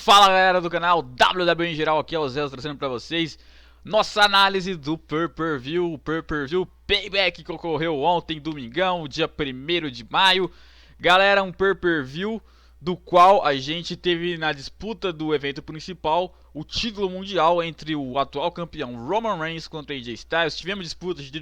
Fala galera do canal WWE em geral, aqui é o Zé trazendo pra vocês nossa análise do Pay-Per-View Payback que ocorreu ontem, domingão, dia 1º de maio. Galera, um Pay-Per-View do qual a gente teve na disputa do evento principal o título mundial entre o atual campeão Roman Reigns contra AJ Styles. Tivemos disputas de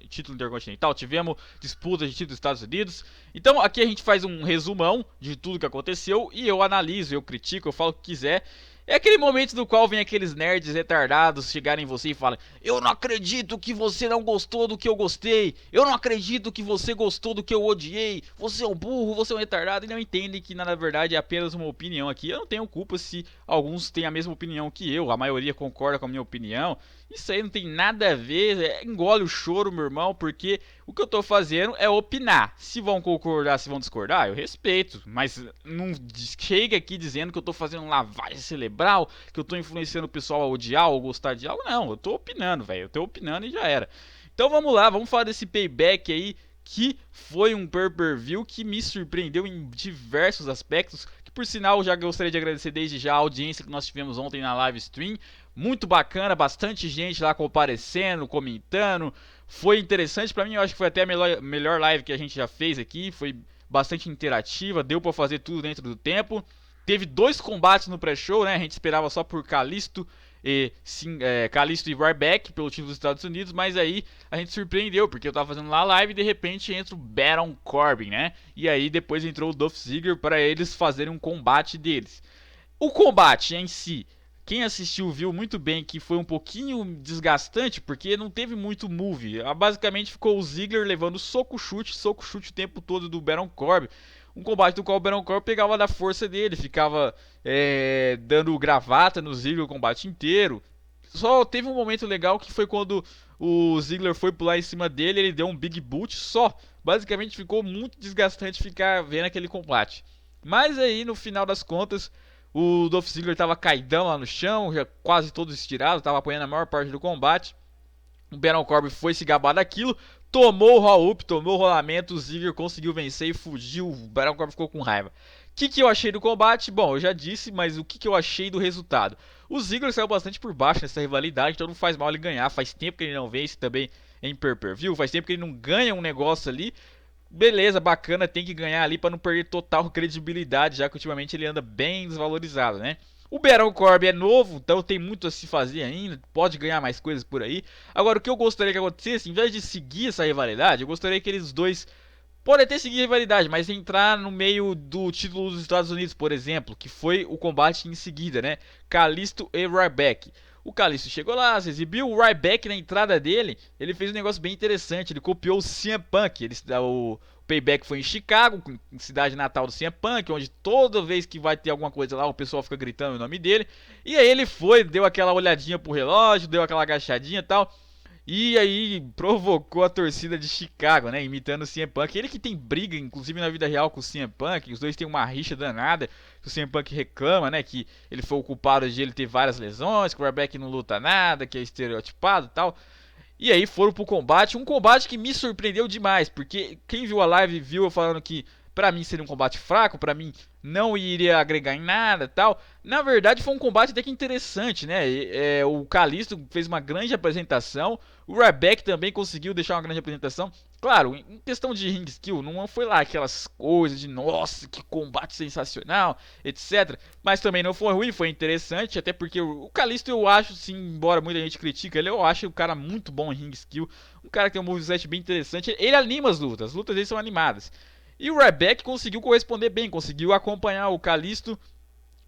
título intercontinental, tivemos disputas de título dos Estados Unidos. Então aqui a gente faz um resumão de tudo que aconteceu e eu analiso, eu critico, eu falo o que quiser. É aquele momento do qual vem aqueles nerds retardados chegarem em você e falam: eu não acredito que você não gostou do que eu gostei, eu não acredito que você gostou do que eu odiei, você é um burro, você é um retardado. E não entendem que na verdade é apenas uma opinião aqui. Eu não tenho culpa se alguns têm a mesma opinião que eu, a maioria concorda com a minha opinião. Isso aí não tem nada a ver, engole o choro, meu irmão, porque o que eu tô fazendo é opinar. Se vão concordar, se vão discordar, eu respeito, mas não chega aqui dizendo que eu tô fazendo lavagem cerebral, que eu tô influenciando o pessoal a odiar ou gostar de algo. Não, eu tô opinando, velho, eu tô opinando e já era. Então vamos lá, vamos falar desse Payback aí, que foi um pay-per-view que me surpreendeu em diversos aspectos, que por sinal já gostaria de agradecer desde já a audiência que nós tivemos ontem na live stream. Muito bacana, bastante gente lá comparecendo, comentando. Foi interessante pra mim, eu acho que foi até a melhor live que a gente já fez aqui. Foi bastante interativa, deu pra fazer tudo dentro do tempo. Teve 2 combates no pré-show, né? A gente esperava só por Kalisto e Ryback pelo time dos Estados Unidos, mas aí a gente surpreendeu, porque eu tava fazendo lá a live e de repente entra o Baron Corbin, né? E aí depois entrou o Dolph Ziggler para eles fazerem um combate deles. O combate em si, quem assistiu viu muito bem que foi um pouquinho desgastante, porque não teve muito move. Basicamente ficou o Ziggler levando soco-chute o tempo todo do Baron Corbin. Um combate do qual o Baron Corbin pegava da força dele, ficava dando gravata no Ziggler o combate inteiro. Só teve um momento legal que foi quando o Ziggler foi pular em cima dele, ele deu um Big Boot só. Basicamente ficou muito desgastante ficar vendo aquele combate. Mas aí no final das contas, o Dolph Ziggler estava caidão lá no chão, já quase todo estirado, estava apanhando a maior parte do combate. O Baron Corbin foi se gabar daquilo, tomou o roll-up, tomou o rolamento, o Ziggler conseguiu vencer e fugiu, o Baron Corbin ficou com raiva. O que eu achei do combate? Bom, eu já disse, mas o que eu achei do resultado? O Ziggler saiu bastante por baixo nessa rivalidade, então não faz mal ele ganhar, faz tempo que ele não vence também em pay-per-view, faz tempo que ele não ganha um negócio ali. Beleza, bacana, tem que ganhar ali para não perder total credibilidade, já que ultimamente ele anda bem desvalorizado, né? O Baron Corbin é novo, então tem muito a se fazer ainda, pode ganhar mais coisas por aí. Agora, o que eu gostaria que acontecesse, em vez de seguir essa rivalidade, eu gostaria que eles dois podem até seguir a rivalidade, mas entrar no meio do título dos Estados Unidos, por exemplo, que foi o combate em seguida, né? Kalisto e Ryback. O Kalisto chegou lá, se exibiu, o Ryback na entrada dele, ele fez um negócio bem interessante, ele copiou o CM Punk, o Payback foi em Chicago, cidade natal do CM Punk, onde toda vez que vai ter alguma coisa lá, o pessoal fica gritando o nome dele, e aí ele foi, deu aquela olhadinha pro relógio, deu aquela agachadinha e tal, e aí provocou a torcida de Chicago, né, imitando o CM Punk. Ele que tem briga, inclusive na vida real, com o CM Punk, os dois têm uma rixa danada, o CM Punk reclama, né, que ele foi o culpado de ele ter várias lesões, que o Ryback não luta nada, que é estereotipado e tal. E aí foram pro combate, um combate que me surpreendeu demais, porque quem viu a live viu eu falando que pra mim seria um combate fraco, pra mim não iria agregar em nada, tal. Na verdade foi um combate até que interessante, né? O Kalisto fez uma grande apresentação, o Ryback também conseguiu deixar uma grande apresentação. Claro, em questão de ring skill, não foi lá aquelas coisas de nossa, que combate sensacional, etc. Mas também não foi ruim, foi interessante, até porque o Kalisto eu acho, sim, embora muita gente critique ele, eu acho o cara muito bom em ring skill, um cara que tem um moveset bem interessante, ele anima as lutas dele são animadas. E o Ryback conseguiu corresponder bem, conseguiu acompanhar o Kalisto,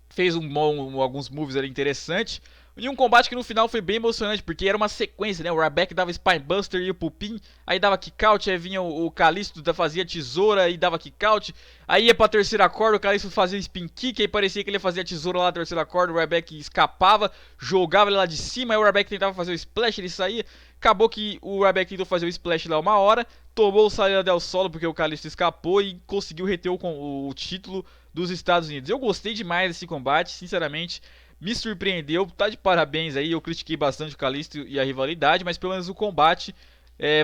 fez alguns moves ali interessantes. E um combate que no final foi bem emocionante, porque era uma sequência, né? O Ryback dava Spinebuster e o Pupin, aí dava kick-out, aí vinha o Kalisto, fazia tesoura e dava kick-out. Aí ia pra terceira corda, o Kalisto fazia spin kick, aí parecia que ele fazia tesoura lá na terceira corda, o Ryback escapava, jogava ele lá de cima, aí o Ryback tentava fazer o splash, ele saía. Acabou que o Ryback tentou fazer o splash lá uma hora, tomou o Salida del Solo porque o Kalisto escapou e conseguiu reter o título dos Estados Unidos. Eu gostei demais desse combate, sinceramente. Me surpreendeu, tá de parabéns aí. Eu critiquei bastante o Kalisto e a rivalidade, mas pelo menos o combate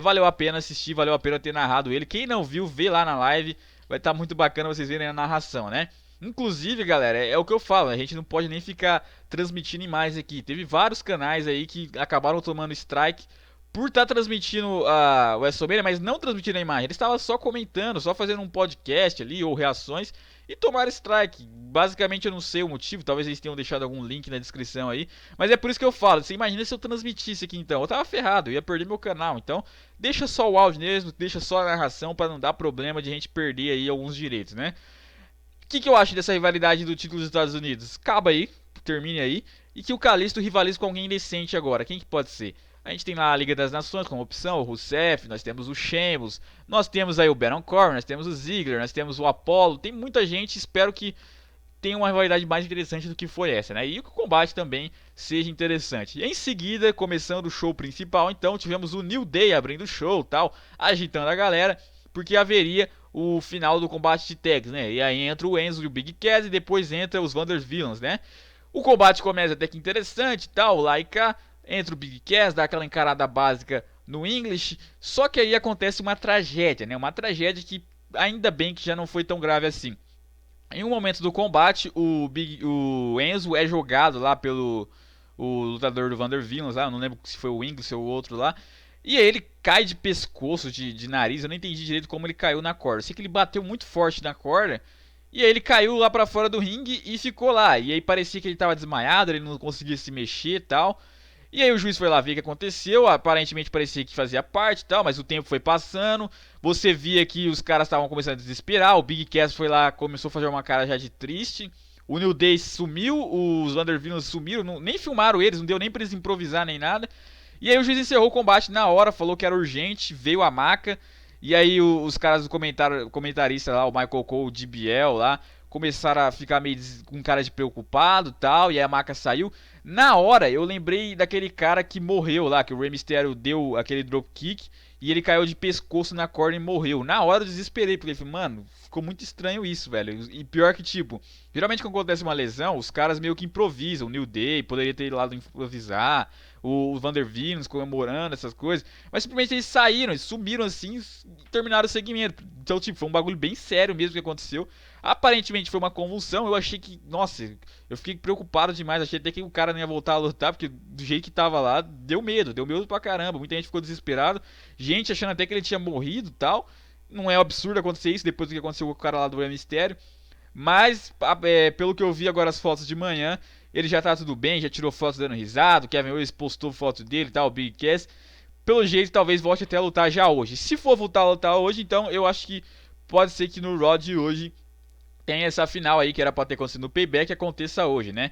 valeu a pena assistir, valeu a pena ter narrado ele. Quem não viu, vê lá na live, vai estar muito bacana vocês verem a narração, né? Inclusive, galera, é o que eu falo, a gente não pode nem ficar transmitindo imagens aqui. Teve vários canais aí que acabaram tomando strike por estar transmitindo a WrestleMania, mas não transmitindo a imagem. Eles estavam só comentando, só fazendo um podcast ali ou reações e tomaram strike. Basicamente eu não sei o motivo, talvez eles tenham deixado algum link na descrição aí, mas é por isso que eu falo. Você imagina se eu transmitisse aqui então? Eu tava ferrado, eu ia perder meu canal. Então, deixa só o áudio mesmo, deixa só a narração para não dar problema de a gente perder aí alguns direitos, né? Que eu acho dessa rivalidade do título dos Estados Unidos? Acaba aí, termine aí. E que o Kalisto rivalize com alguém decente agora. Quem que pode ser? A gente tem lá a Liga das Nações como opção, o Rusev, nós temos o Sheamus, nós temos aí o Baron Corbin, nós temos o Ziggler, nós temos o Apollo, tem muita gente, espero que tenha uma rivalidade mais interessante do que foi essa, né? E que o combate também seja interessante. E em seguida, começando o show principal, então, tivemos o New Day abrindo o show, tal, agitando a galera, porque haveria o final do combate de tags, né? E aí entra o Enzo e o Big Cass e depois entra os Wonder Villains, né? O combate começa até que interessante, tal, lá e cá, entra o Big Cass, dá aquela encarada básica no English, só que aí acontece uma tragédia, né? Uma tragédia que ainda bem que já não foi tão grave assim. Em um momento do combate, o Enzo é jogado lá pelo o lutador do Vander Villains lá, eu não lembro se foi o English ou o outro lá. E aí ele cai de pescoço, de nariz, eu não entendi direito como ele caiu na corda. Eu sei que ele bateu muito forte na corda, e aí ele caiu lá pra fora do ringue e ficou lá. E aí parecia que ele tava desmaiado, ele não conseguia se mexer e tal. E aí o juiz foi lá ver o que aconteceu, aparentemente parecia que fazia parte e tal, mas o tempo foi passando, você via que os caras estavam começando a desesperar, o Big Cass foi lá, começou a fazer uma cara já de triste, o New Day sumiu, os Vanderbilt sumiram, nem filmaram eles, não deu nem pra eles improvisar nem nada, e aí o juiz encerrou o combate na hora, falou que era urgente, veio a maca, e aí os caras do comentarista lá, o Michael Cole, o DBL lá, começaram a ficar meio com cara de preocupado e tal, e aí a maca saiu. Na hora eu lembrei daquele cara que morreu lá, que o Rey Mysterio deu aquele dropkick e ele caiu de pescoço na corda e morreu. Na hora eu desesperei, porque eu falei, mano, ficou muito estranho isso, velho. E pior que, tipo, geralmente quando acontece uma lesão, os caras meio que improvisam. O New Day poderia ter ido lá improvisar, o Vander Villains comemorando essas coisas. Mas simplesmente eles saíram, eles sumiram assim e terminaram o segmento. Então, tipo, foi um bagulho bem sério mesmo que aconteceu. Aparentemente foi uma convulsão, eu achei que, nossa, eu fiquei preocupado demais, achei até que o cara não ia voltar a lutar, porque do jeito que tava lá, deu medo pra caramba, muita gente ficou desesperado, gente achando até que ele tinha morrido e tal, não é absurdo acontecer isso depois do que aconteceu com o cara lá do Rey Mysterio, mas pelo que eu vi agora as fotos de manhã, ele já tá tudo bem, já tirou fotos dando risada, o Kevin Owens postou foto dele e tal, o Big Cass, pelo jeito talvez volte até a lutar já hoje, se for voltar a lutar hoje, então eu acho que pode ser que no Raw de hoje tem essa final aí que era pra ter acontecido no Payback aconteça hoje, né?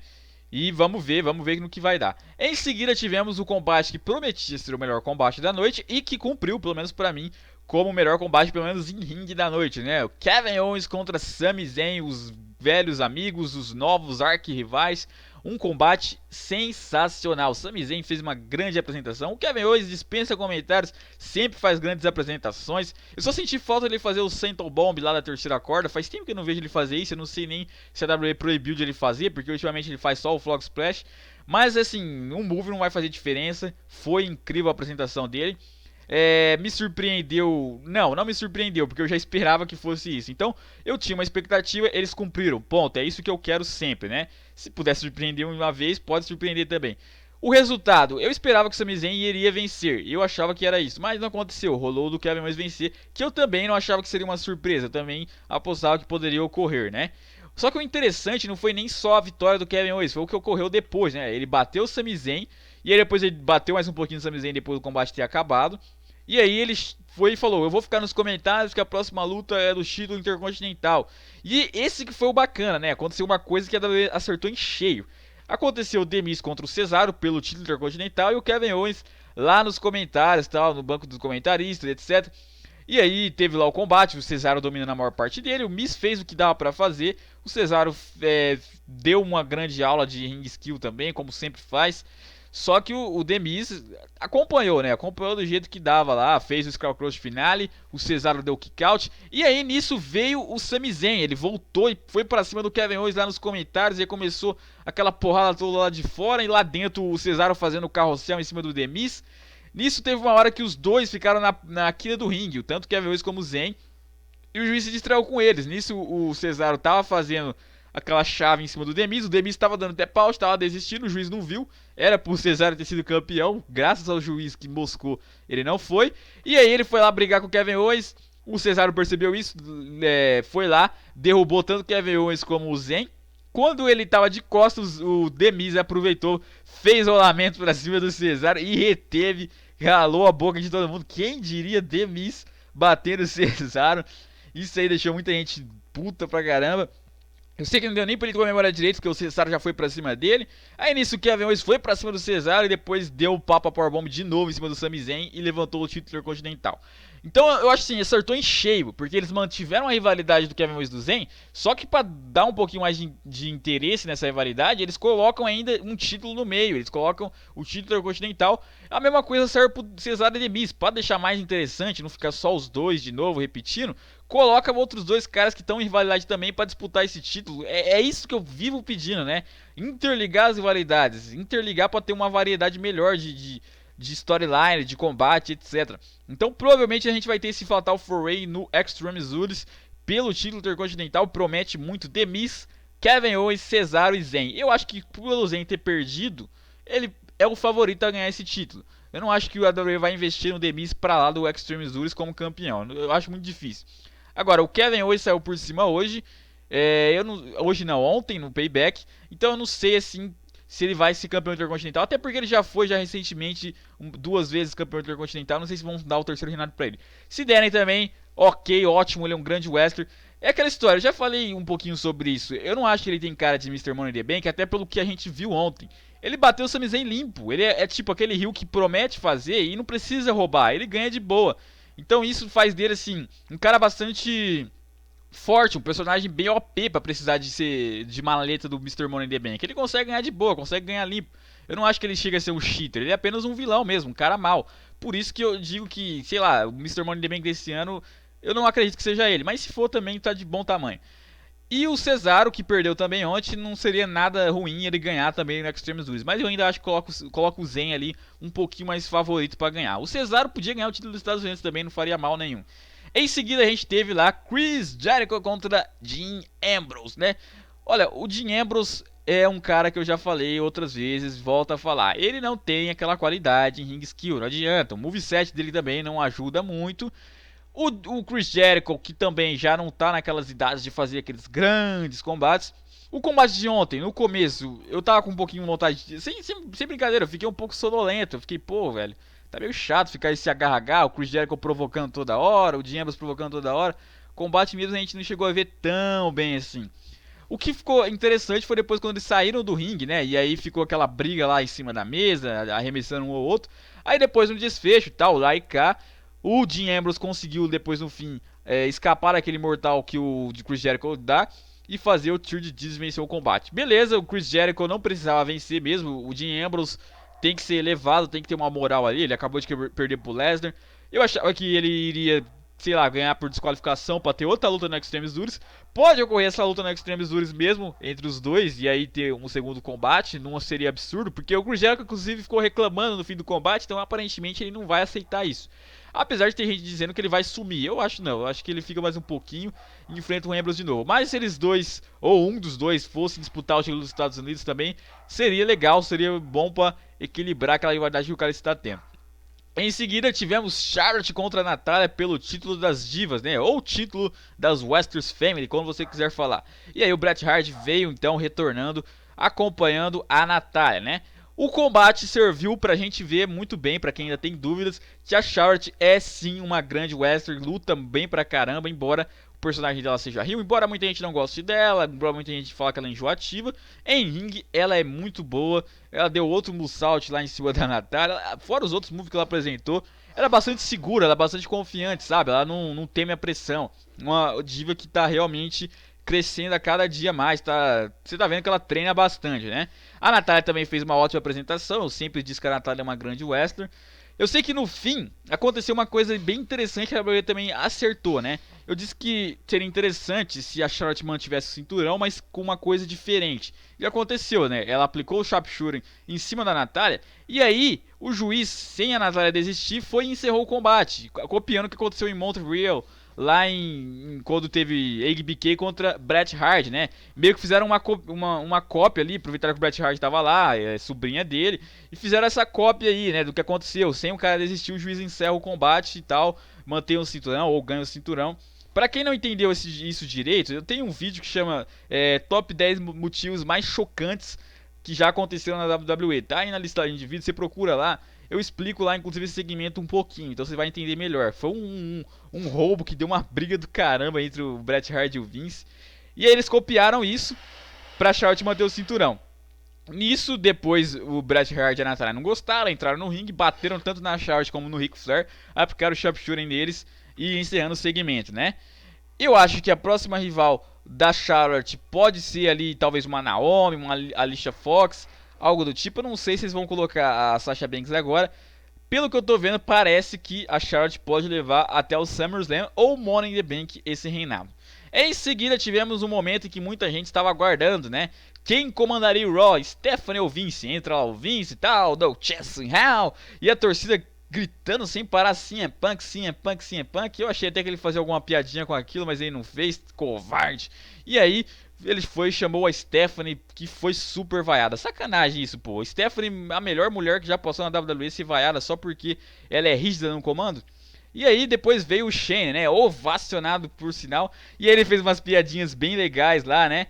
E vamos ver no que vai dar. Em seguida tivemos o combate que prometia ser o melhor combate da noite e que cumpriu, pelo menos pra mim, como o melhor combate, pelo menos em ringue da noite, né? O Kevin Owens contra Sami Zayn, os velhos amigos, os novos arquirrivais. Um combate sensacional. Sami Zayn fez uma grande apresentação. O Kevin Owens dispensa comentários, sempre faz grandes apresentações. Eu só senti falta dele fazer o Senton Bomb lá da terceira corda. Faz tempo que eu não vejo ele fazer isso. Eu não sei nem se a WWE proibiu de ele fazer, porque ultimamente ele faz só o Frog Splash. Mas assim, um move não vai fazer diferença. Foi incrível a apresentação dele. Me surpreendeu. Não me surpreendeu, porque eu já esperava que fosse isso. Então, eu tinha uma expectativa, eles cumpriram. Ponto, é isso que eu quero sempre, né? Se puder surpreender uma vez, pode surpreender também. O resultado, eu esperava que o Sami Zayn iria vencer. Eu achava que era isso, mas não aconteceu. Rolou do Kevin Owens vencer, que eu também não achava que seria uma surpresa. Eu também apostava que poderia ocorrer, né? Só que o interessante não foi nem só a vitória do Kevin Owens, foi o que ocorreu depois, né? Ele bateu o Sami Zayn, e aí depois ele bateu mais um pouquinho o Sami Zayn depois do combate ter acabado. E aí ele foi e falou, eu vou ficar nos comentários que a próxima luta é do título intercontinental. E esse que foi o bacana, né? Aconteceu uma coisa que a WWE acertou em cheio. Aconteceu o Demis contra o Cesaro pelo título intercontinental e o Kevin Owens lá nos comentários, tal, no banco dos comentaristas, etc. E aí teve lá o combate, o Cesaro dominando a maior parte dele, o Miz fez o que dava pra fazer, o Cesaro deu uma grande aula de ring skill também, como sempre faz. Só que o Demis acompanhou, né? Acompanhou do jeito que dava lá, fez o Skullcross finale, o Cesaro deu o kick out, e aí nisso veio o Sami Zayn, ele voltou e foi pra cima do Kevin Owens lá nos comentários, e aí começou aquela porrada toda lá de fora, e lá dentro o Cesaro fazendo o carrossel em cima do Demis. Nisso teve uma hora que os dois ficaram na quina do ringue, tanto o Kevin Owens como o Zayn, e o juiz se distraiu com eles. Nisso o Cesaro tava fazendo aquela chave em cima do Demis. O Demis estava dando tap out, estava desistindo, o juiz não viu. Era pro Cesaro ter sido campeão, graças ao juiz que moscou, ele não foi. E aí ele foi lá brigar com o Kevin Owens. O Cesaro percebeu isso, foi lá, derrubou tanto o Kevin Owens como o Zayn. Quando ele tava de costas, o Demis aproveitou, fez rolamento pra cima do Cesaro e reteve, ralou a boca de todo mundo. Quem diria Demis batendo o Cesaro? Isso aí deixou muita gente puta pra caramba. Eu sei que não deu nem pra ele comemorar direito, porque o Cesaro já foi pra cima dele. Aí nisso o Kevin Owens foi pra cima do Cesaro e depois deu o papo a Powerbomb de novo em cima do Sami Zayn e levantou o título intercontinental. Então eu acho assim, acertou em cheio, porque eles mantiveram a rivalidade do Kevin Owens e do Zayn, só que pra dar um pouquinho mais de interesse nessa rivalidade, eles colocam ainda um título no meio, eles colocam o título intercontinental. A mesma coisa serve pro Cesaro e Demis, pra deixar mais interessante, não ficar só os dois de novo repetindo. Coloca outros dois caras que estão em rivalidade também para disputar esse título. É isso que eu vivo pedindo, né? Interligar as rivalidades. Interligar para ter uma variedade melhor de storyline, de combate, etc. Então provavelmente a gente vai ter esse Fatal 4-Way no Extreme Rules pelo título intercontinental. Promete muito. Demis, Kevin Owens, Cesaro e Zayn. Eu acho que pelo Zayn ter perdido, ele é o favorito a ganhar esse título. Eu não acho que o WWE vai investir no Demis para lá do Extreme Rules como campeão. Eu acho muito difícil. Agora, o Kevin Owens saiu por cima hoje. Hoje não, ontem no Payback. Então eu não sei assim se ele vai ser campeão intercontinental. Até porque ele já foi recentemente 2 vezes campeão intercontinental. Não sei se vão dar o terceiro reinado pra ele. Se derem também, ok, ótimo, ele é um grande wrestler. É aquela história, eu já falei um pouquinho sobre isso. Eu não acho que ele tem cara de Mr. Money in the Bank, até pelo que a gente viu ontem. Ele bateu o Sami Zayn limpo. Ele é tipo aquele heel que promete fazer e não precisa roubar. Ele ganha de boa. Então isso faz dele, assim, um cara bastante forte, um personagem bem OP pra precisar de maleta do Mr. Money in the Bank. Ele consegue ganhar de boa, consegue ganhar limpo. Eu não acho que ele chega a ser um cheater, ele é apenas um vilão mesmo, um cara mau. Por isso que eu digo que, sei lá, o Mr. Money in the Bank desse ano, eu não acredito que seja ele. Mas se for também, tá de bom tamanho. E o Cesaro, que perdeu também ontem, não seria nada ruim ele ganhar também no Extreme Rules. Mas eu ainda acho que coloco o Zayn ali um pouquinho mais favorito para ganhar. O Cesaro podia ganhar o título dos Estados Unidos também, não faria mal nenhum. Em seguida a gente teve lá Chris Jericho contra Dean Ambrose, né? Olha, o Dean Ambrose é um cara que eu já falei outras vezes, volto a falar. Ele não tem aquela qualidade em ring skill, não adianta. O moveset dele também não ajuda muito. O Chris Jericho, que também já não tá naquelas idades de fazer aqueles grandes combates. O combate de ontem, no começo, eu tava com um pouquinho de vontade de... Sem brincadeira, eu fiquei um pouco sonolento. Eu fiquei, pô, velho, tá meio chato ficar esse agarra-agarra, o Chris Jericho provocando toda hora, o Dean Ambrose provocando toda hora. Combate mesmo a gente não chegou a ver tão bem assim. O que ficou interessante foi depois quando eles saíram do ringue, né? E aí ficou aquela briga lá em cima da mesa, arremessando um ou outro. Aí depois no desfecho e tal, lá e cá, o Dean Ambrose conseguiu depois no fim escapar daquele mortal que o Chris Jericho dá e fazer o Tio de Diz vencer o combate. Beleza, o Chris Jericho não precisava vencer mesmo, o Dean Ambrose tem que ser elevado, tem que ter uma moral ali, ele acabou de perder pro Lesnar. Eu achava que ele iria, sei lá, ganhar por desqualificação para ter outra luta no Extreme Rules. Pode ocorrer essa luta no Extreme Rules mesmo, entre os dois, e aí ter um segundo combate, não seria absurdo, porque o Chris Jericho inclusive ficou reclamando no fim do combate, então aparentemente ele não vai aceitar isso. Apesar de ter gente dizendo que ele vai sumir, eu acho não, eu acho que ele fica mais um pouquinho e enfrenta o Ambrose de novo. Mas se eles dois, ou um dos dois, fossem disputar o título dos Estados Unidos também, seria legal, seria bom para equilibrar aquela rivalidade que o cara está tendo. Em seguida tivemos Charlotte contra a Natália pelo título das divas, né? Ou título das Westeros Family, como você quiser falar. E aí o Bret Hart veio então retornando, acompanhando a Natália, né? O combate serviu pra gente ver muito bem, pra quem ainda tem dúvidas, que a Charlotte é sim uma grande wrestler, luta bem pra caramba, embora o personagem dela seja heel, embora muita gente não goste dela, embora muita gente fale que ela é enjoativa, em ring ela é muito boa, ela deu outro moonsault lá em cima da Natália, fora os outros moves que ela apresentou, ela é bastante segura, ela é bastante confiante, sabe, ela não teme a pressão, uma diva que tá realmente crescendo a cada dia mais, tá? Você tá vendo que ela treina bastante, né? A Natália também fez uma ótima apresentação, eu sempre disse que a Natália é uma grande wrestler. Eu sei que no fim aconteceu uma coisa bem interessante que a WWE também acertou, né? Eu disse que seria interessante se a Charlotte mantivesse o cinturão, mas com uma coisa diferente. E aconteceu, né? Ela aplicou o sharpshooter em cima da Natália, e aí o juiz, sem a Natália desistir, foi e encerrou o combate, copiando o que aconteceu em Montreal lá quando teve HBK contra Bret Hart, né? Meio que fizeram uma cópia ali, aproveitaram que o Bret Hart tava lá, sobrinha dele, e fizeram essa cópia aí, né, do que aconteceu. Sem o cara desistir, o juiz encerra o combate e tal, mantém o cinturão ou ganha o cinturão. Pra quem não entendeu isso direito, eu tenho um vídeo que chama Top 10 motivos mais chocantes que já aconteceram na WWE. Tá aí na listagem de vídeos, você procura lá. Eu explico lá, inclusive, esse segmento um pouquinho, então você vai entender melhor. Foi um roubo que deu uma briga do caramba entre o Bret Hart e o Vince. E aí eles copiaram isso pra Charlotte manter o cinturão. Nisso, depois o Bret Hart e a Natália não gostaram, entraram no ringue, bateram tanto na Charlotte como no Ric Flair, aplicaram o sharpshooting neles e encerrando o segmento, né? Eu acho que a próxima rival da Charlotte pode ser ali talvez uma Naomi, uma Alicia Fox, algo do tipo. Eu não sei se eles vão colocar a Sasha Banks agora. Pelo que eu tô vendo, parece que a Charlotte pode levar até o SummerSlam ou Money in the Bank esse reinado. Em seguida tivemos um momento em que muita gente estava aguardando, né? Quem comandaria o Raw? Stephanie ou Vince? Entra lá o Vince e tal, no chest in hell, e a torcida gritando sem parar, CM Punk, CM Punk, CM Punk. Eu achei até que ele fazia alguma piadinha com aquilo, mas ele não fez, covarde. E aí, ele foi e chamou a Stephanie, que foi super vaiada. Sacanagem isso, pô. Stephanie, a melhor mulher que já passou na WWE, se vaiada só porque ela é rígida no comando. E aí depois veio o Shane, né, ovacionado por sinal. E aí ele fez umas piadinhas bem legais lá, né.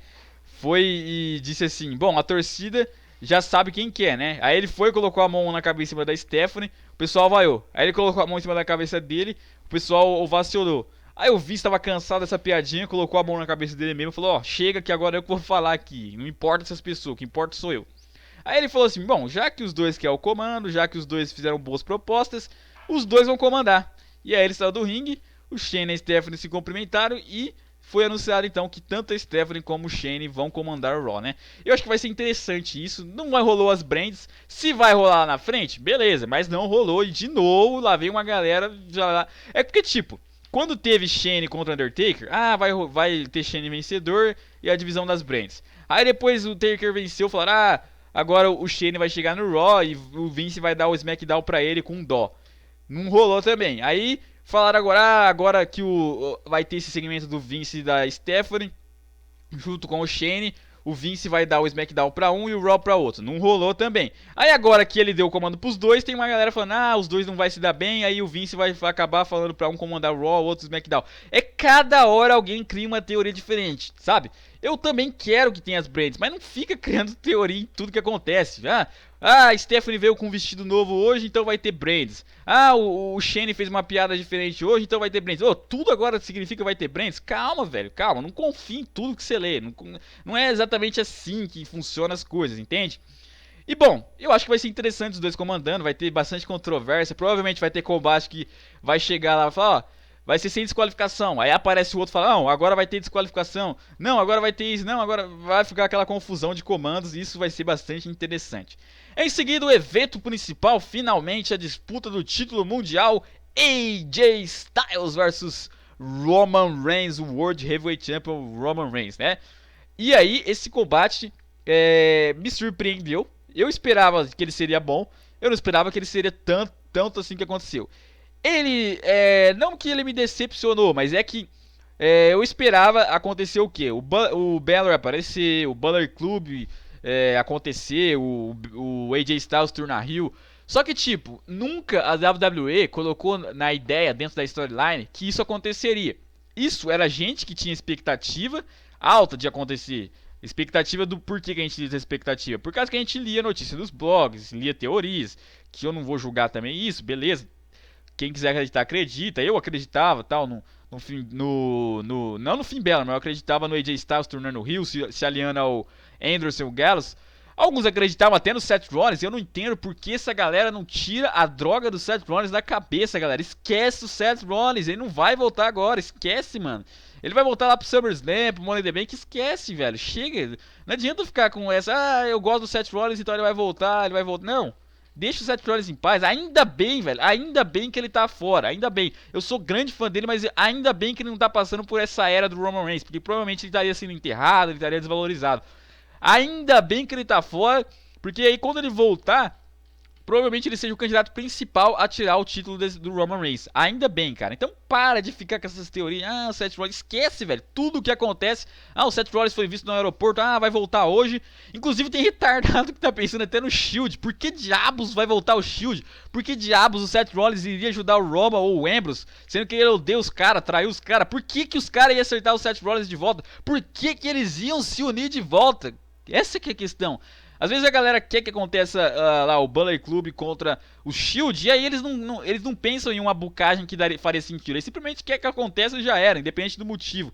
Foi e disse assim, bom, a torcida já sabe quem que é, né. Aí ele foi e colocou a mão na cabeça da Stephanie, o pessoal vaiou. Aí ele colocou a mão em cima da cabeça dele, o pessoal ovacionou. Aí o Vince estava cansado dessa piadinha, colocou a mão na cabeça dele mesmo e falou, ó, chega que agora eu que vou falar aqui, não importa essas pessoas, o que importa sou eu. Aí ele falou assim, bom, já que os dois querem o comando, já que os dois fizeram boas propostas, os dois vão comandar. E aí ele saiu do ringue, o Shane e a Stephanie se cumprimentaram e foi anunciado então que tanto a Stephanie como o Shane vão comandar o Raw, né? Eu acho que vai ser interessante isso, não vai rolou as brands, se vai rolar lá na frente, beleza, mas não rolou e de novo lá veio uma galera já. É porque tipo, quando teve Shane contra o Undertaker, vai ter Shane vencedor e a divisão das brands. Aí depois o Taker venceu, falaram, agora o Shane vai chegar no Raw e o Vince vai dar o SmackDown pra ele com dó. Não rolou também. Aí falaram agora que vai ter esse segmento do Vince e da Stephanie junto com o Shane. O Vince vai dar o SmackDown pra um e o Raw pra outro. Não rolou também. Aí agora que ele deu o comando pros dois, tem uma galera falando, os dois não vai se dar bem. Aí o Vince vai acabar falando pra um comandar o Raw, o outro o SmackDown. É cada hora alguém cria uma teoria diferente, sabe? Eu também quero que tenha as brands, mas não fica criando teoria em tudo que acontece. A Stephanie veio com um vestido novo hoje, então vai ter brands. O Shane fez uma piada diferente hoje, então vai ter brands. Tudo agora significa vai ter brands? Calma, velho, calma. Não confie em tudo que você lê. Não é exatamente assim que funcionam as coisas, entende? E bom, eu acho que vai ser interessante os dois comandando, vai ter bastante controvérsia. Provavelmente vai ter combate que vai chegar lá e falar, vai ser sem desqualificação. Aí aparece o outro e fala, não, agora vai ter desqualificação. Não, agora vai ter isso. Não, agora vai ficar aquela confusão de comandos e isso vai ser bastante interessante. Em seguida, o evento principal, finalmente a disputa do título mundial AJ Styles versus Roman Reigns, o World Heavyweight Champion Roman Reigns, né? E aí, esse combate me surpreendeu. Eu esperava que ele seria bom, eu não esperava que ele seria tanto assim que aconteceu. Ele, não que ele me decepcionou, mas é que eu esperava acontecer o quê? O Balor aparecer, o Balor Club acontecer, o AJ Styles turnar heel. Só que tipo, nunca a WWE colocou na ideia, dentro da storyline, que isso aconteceria. Isso era gente que tinha expectativa alta de acontecer. Expectativa do porquê que a gente tinha essa expectativa. Por causa que a gente lia notícia dos blogs, lia teorias, que eu não vou julgar também isso, beleza. Quem quiser acreditar, acredita. Eu acreditava, tal, não no Finn Balor, mas eu acreditava no AJ Styles tornando o heel, se aliando ao Anderson e o Gallows. Alguns acreditavam até no Seth Rollins. Eu não entendo por que essa galera não tira a droga do Seth Rollins da cabeça, galera. Esquece o Seth Rollins, ele não vai voltar agora, esquece, mano. Ele vai voltar lá pro SummerSlam, pro Money in the Bank, esquece, velho. Chega, não adianta ficar com essa, eu gosto do Seth Rollins, então ele vai voltar. Não. Deixa o Seth Rollins em paz. Ainda bem, velho. Ainda bem que ele tá fora. Ainda bem. Eu sou grande fã dele, mas ainda bem que ele não tá passando por essa era do Roman Reigns. Porque provavelmente ele estaria sendo enterrado, ele estaria desvalorizado. Ainda bem que ele tá fora. Porque aí quando ele voltar, provavelmente ele seja o candidato principal a tirar o título do Roman Reigns. Ainda bem, cara. Então para de ficar com essas teorias. Ah, o Seth Rollins, esquece, velho. Tudo o que acontece. Ah, o Seth Rollins foi visto no aeroporto. Ah, vai voltar hoje. Inclusive tem retardado que tá pensando até no Shield. Por que diabos vai voltar o Shield? Por que diabos o Seth Rollins iria ajudar o Roman ou o Ambrose? Sendo que ele odeia os caras, traiu os caras. Por que os caras iam acertar o Seth Rollins de volta? Por que eles iam se unir de volta? Essa que é a questão. Às vezes a galera quer que aconteça lá o Bullet Club contra o Shield, e aí eles não pensam em uma bucagem que faria sentido. Eles simplesmente querem que aconteça e já era, independente do motivo.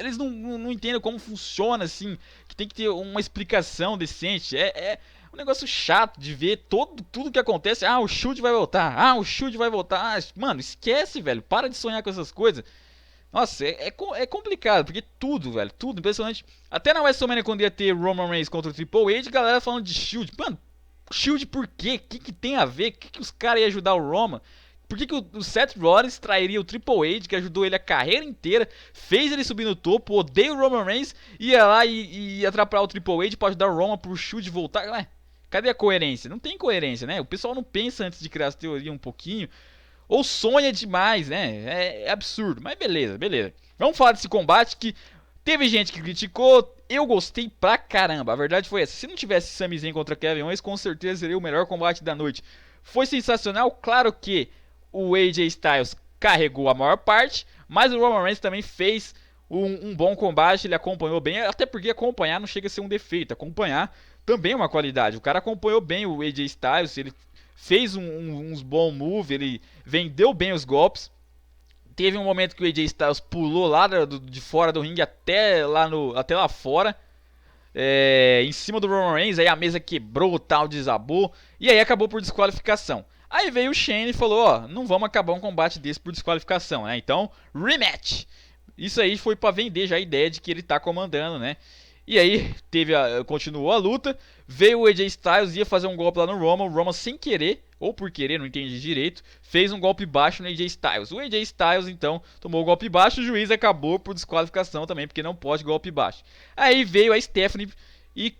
Eles não entendem como funciona, assim, que tem que ter uma explicação decente. É um negócio chato de ver tudo que acontece. Ah, o Shield vai voltar. Ah, o Shield vai voltar. Ah, mano, esquece, velho. Para de sonhar com essas coisas. Nossa, é complicado, porque tudo, velho, tudo, impressionante. Até na WrestleMania, quando ia ter Roman Reigns contra o Triple H, a galera falando de Shield. Mano, Shield por quê? O que tem a ver? O que os caras iam ajudar o Roman? Por que o Seth Rollins trairia o Triple H, que ajudou ele a carreira inteira, fez ele subir no topo, odeia o Roman Reigns, ia lá e atrapalhar o Triple H pra ajudar o Roman pro Shield voltar? Ué, cadê a coerência? Não tem coerência, né? O pessoal não pensa antes de criar essa teoria um pouquinho. Ou sonha demais, né? É absurdo. Mas beleza, beleza. Vamos falar desse combate que teve gente que criticou. Eu gostei pra caramba. A verdade foi essa. Se não tivesse Sami Zayn contra Kevin Owens, com certeza seria o melhor combate da noite. Foi sensacional. Claro que o AJ Styles carregou a maior parte, mas o Roman Reigns também fez um bom combate. Ele acompanhou bem. Até porque acompanhar não chega a ser um defeito. Acompanhar também é uma qualidade. O cara acompanhou bem o AJ Styles. Ele fez uns bons moves, ele vendeu bem os golpes. Teve um momento que o AJ Styles pulou lá de fora do ringue até lá fora, em cima do Roman Reigns. Aí a mesa quebrou, tal, desabou, e aí acabou por desqualificação. Aí veio o Shane e falou: ó, não vamos acabar um combate desse por desqualificação, né? Então, rematch. Isso aí foi pra vender já a ideia de que ele tá comandando, né? E aí continuou a luta, veio o AJ Styles, ia fazer um golpe lá no Roman, o Roman sem querer, ou por querer, não entendi direito, fez um golpe baixo no AJ Styles. O AJ Styles então tomou o golpe baixo, o juiz acabou por desqualificação também, porque não pode golpe baixo. Aí veio a Stephanie, e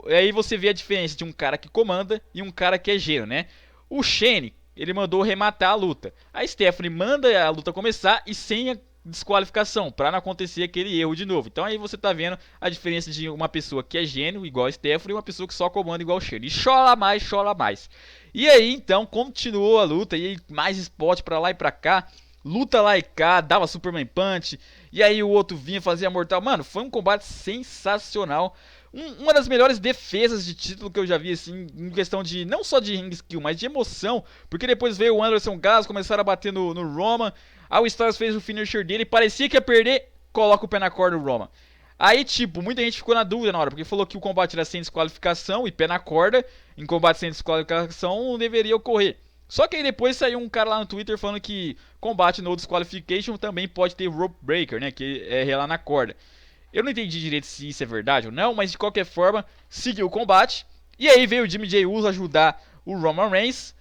aí você vê a diferença de um cara que comanda e um cara que é gênio, né? O Shane, ele mandou rematar a luta. A Stephanie manda a luta começar e sem a desqualificação, para não acontecer aquele erro de novo. Então aí você tá vendo a diferença de uma pessoa que é gênio, igual a Stephanie, e uma pessoa que só comanda igual o Shane. E chola mais, chola mais. E aí então continuou a luta, e aí mais spot pra lá e pra cá, luta lá e cá, dava Superman Punch, e aí o outro vinha, fazia Mortal. Mano, foi um combate sensacional. Uma das melhores defesas de título que eu já vi, assim, em questão de, não só de ring skill, mas de emoção, porque depois veio o Anderson Gallows, começaram a bater no Roman. Aí o Styles fez o finisher dele, parecia que ia perder, coloca o pé na corda do Roman. Aí, tipo, muita gente ficou na dúvida na hora, porque falou que o combate era sem desqualificação e pé na corda, em combate sem desqualificação não deveria ocorrer. Só que aí depois saiu um cara lá no Twitter falando que combate no disqualification também pode ter rope breaker, né, que é relar na corda. Eu não entendi direito se isso é verdade ou não, mas de qualquer forma, seguiu o combate. E aí veio o Jimmy J. Uso ajudar o Roman Reigns.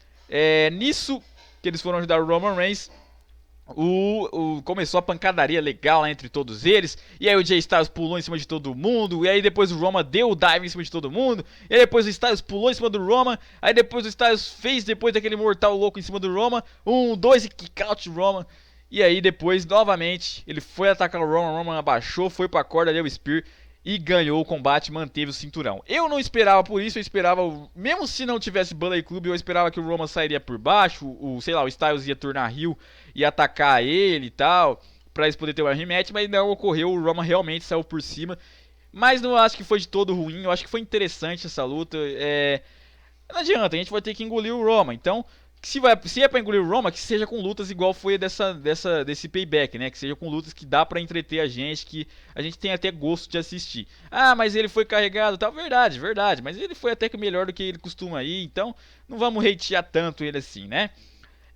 Nisso que eles foram ajudar o Roman Reigns, começou a pancadaria legal lá entre todos eles. E aí o Jay Styles pulou em cima de todo mundo. E aí depois o Roman deu o dive em cima de todo mundo. E aí depois o Styles pulou em cima do Roman. Aí depois o Styles fez, depois daquele mortal louco em cima do Roman, 1, 2 e kick out Roman. E aí depois, novamente, ele foi atacar o Roman abaixou, foi pra corda, deu o Spear e ganhou o combate, manteve o cinturão. Eu não esperava por isso, eu esperava, mesmo se não tivesse Bullet Club, eu esperava que o Roman sairia por baixo, sei lá, o Styles ia turnar heel e atacar ele e tal, pra eles poderem ter uma rematch, mas não ocorreu, o Roman realmente saiu por cima. Mas não acho que foi de todo ruim, eu acho que foi interessante essa luta. Não adianta, a gente vai ter que engolir o Roman, então... Se é pra engolir o Roman, que seja com lutas igual foi desse payback, né? Que seja com lutas que dá pra entreter a gente, que a gente tem até gosto de assistir. Ah, mas ele foi carregado, tá? Verdade, verdade. Mas ele foi até que melhor do que ele costuma ir, então não vamos hatear tanto ele assim, né?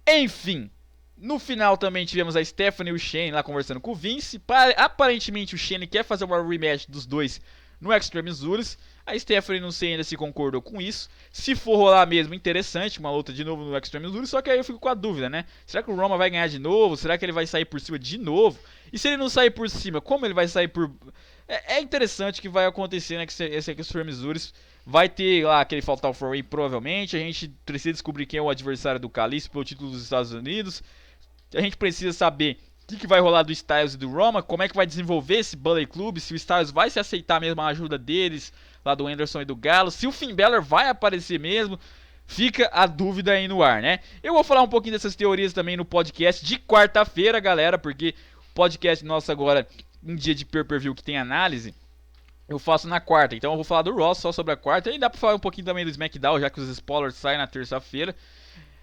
Enfim, no final também tivemos a Stephanie e o Shane lá conversando com o Vince. Aparentemente o Shane quer fazer uma rematch dos dois no Extreme Rules. A Stephanie não sei ainda se concordou com isso. Se for rolar mesmo, interessante, uma luta de novo no Extreme Rules. Só que aí eu fico com a dúvida, né? Será que o Roman vai ganhar de novo? Será que ele vai sair por cima de novo? E se ele não sair por cima, como ele vai sair por... É interessante o que vai acontecer nesse Extreme Rules. Vai ter lá aquele Fatal 4-Way provavelmente. A gente precisa descobrir quem é o adversário do Kalisto pelo título dos Estados Unidos. A gente precisa saber o que vai rolar do Styles e do Roman, como é que vai desenvolver esse Bullet Club, se o Styles vai se aceitar mesmo a ajuda deles, lá do Anderson e do Galo, se o Finn Balor vai aparecer mesmo, fica a dúvida aí no ar, né? Eu vou falar um pouquinho dessas teorias também no podcast de quarta-feira, galera, porque o podcast nosso agora, em dia de pay-per-view que tem análise, eu faço na quarta, então eu vou falar do Raw só sobre a quarta, e dá pra falar um pouquinho também do SmackDown, já que os spoilers saem na terça-feira.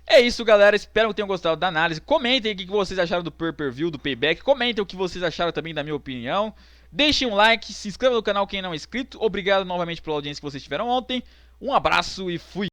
É isso, galera. Espero que tenham gostado da análise. Comentem o que vocês acharam do pay-per-view, do Payback. Comentem o que vocês acharam também da minha opinião. Deixem um like, se inscreva no canal quem não é inscrito. Obrigado novamente pela audiência que vocês tiveram ontem. Um abraço e fui!